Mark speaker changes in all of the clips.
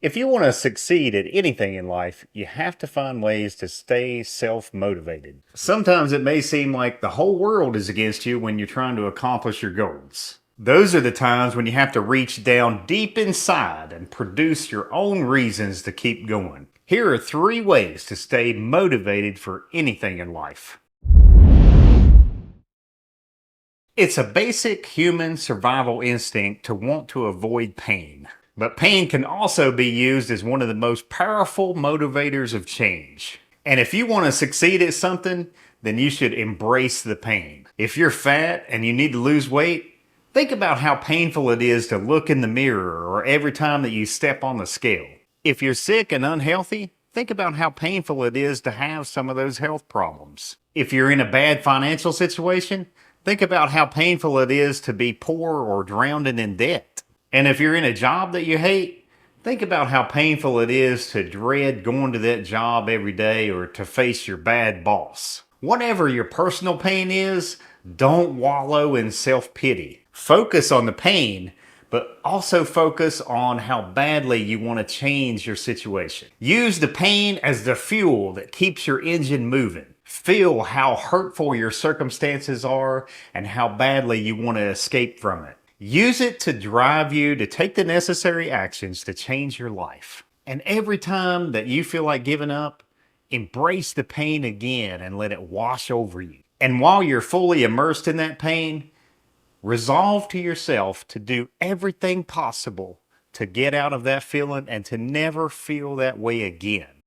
Speaker 1: If you want to succeed at anything in life, you have to find ways to stay self-motivated. Sometimes it may seem like the whole world is against you when you're trying to accomplish your goals. Those are the times when you have to reach down deep inside and produce your own reasons to keep going. Here are 3 ways to stay motivated for anything in life. It's a basic human survival instinct to want to avoid pain. But pain can also be used as one of the most powerful motivators of change. And if you want to succeed at something, then you should embrace the pain. If you're fat and you need to lose weight, think about how painful it is to look in the mirror or every time that you step on the scale. If you're sick and unhealthy, think about how painful it is to have some of those health problems. If you're in a bad financial situation, think about how painful it is to be poor or drowning in debt. And if you're in a job that you hate, think about how painful it is to dread going to that job every day or to face your bad boss. Whatever your personal pain is, don't wallow in self-pity. Focus on the pain, but also focus on how badly you want to change your situation. Use the pain as the fuel that keeps your engine moving. Feel how hurtful your circumstances are and how badly you want to escape from it. Use it to drive you to take the necessary actions to change your life. And every time that you feel like giving up, embrace the pain again and let it wash over you. And while you're fully immersed in that pain, resolve to yourself to do everything possible to get out of that feeling and to never feel that way again.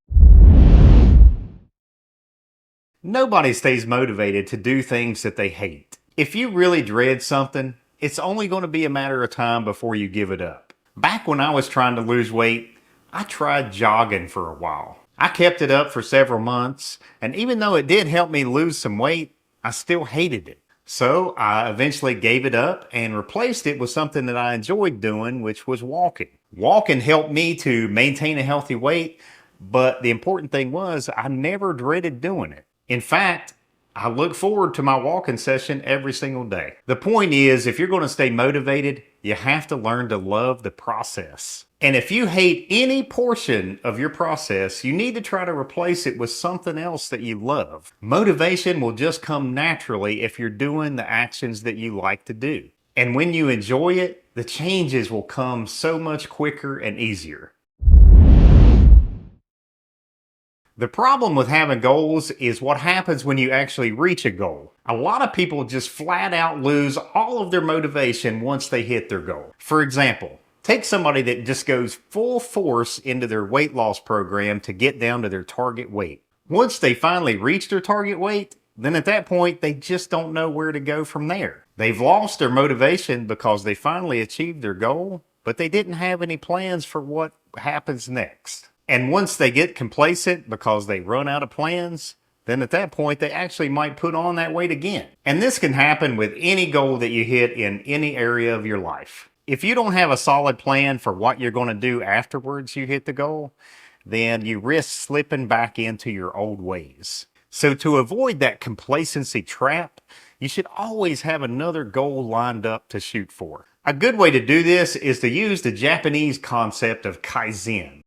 Speaker 1: Nobody stays motivated to do things that they hate. If you really dread something, it's only going to be a matter of time before you give it up. Back when I was trying to lose weight, I tried jogging for a while. I kept it up for several months, and even though it did help me lose some weight, I still hated it. So I eventually gave it up and replaced it with something that I enjoyed doing, which was walking. Walking helped me to maintain a healthy weight, but the important thing was I never dreaded doing it. In fact, I look forward to my walking session every single day. The point is, if you're going to stay motivated, you have to learn to love the process. And if you hate any portion of your process, you need to try to replace it with something else that you love. Motivation will just come naturally if you're doing the actions that you like to do. And when you enjoy it, the changes will come so much quicker and easier. The problem with having goals is what happens when you actually reach a goal. A lot of people just flat out lose all of their motivation once they hit their goal. For example, take somebody that just goes full force into their weight loss program to get down to their target weight. Once they finally reach their target weight, then at that point, they just don't know where to go from there. They've lost their motivation because they finally achieved their goal, but they didn't have any plans for what happens next. And once they get complacent because they run out of plans, then at that point they actually might put on that weight again. And this can happen with any goal that you hit in any area of your life. If you don't have a solid plan for what you're going to do afterwards you hit the goal, then you risk slipping back into your old ways. So to avoid that complacency trap, you should always have another goal lined up to shoot for. A good way to do this is to use the Japanese concept of Kaizen.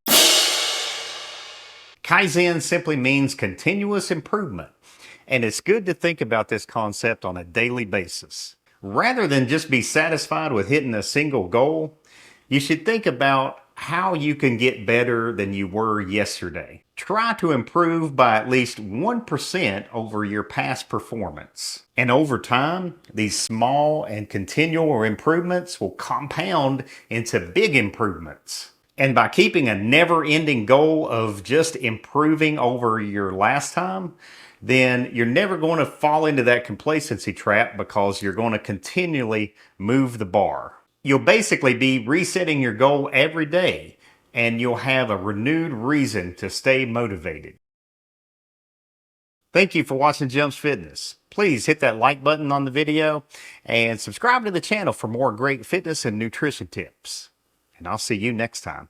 Speaker 1: Kaizen simply means continuous improvement, and it's good to think about this concept on a daily basis. Rather than just be satisfied with hitting a single goal, you should think about how you can get better than you were yesterday. Try to improve by at least 1% over your past performance. And over time, these small and continual improvements will compound into big improvements. And by keeping a never-ending goal of just improving over your last time, then you're never going to fall into that complacency trap because you're going to continually move the bar. You'll basically be resetting your goal every day, and you'll have a renewed reason to stay motivated. Thank you for watching Jumps Fitness. Please hit that like button on the video and subscribe to the channel for more great fitness and nutrition tips. And I'll see you next time.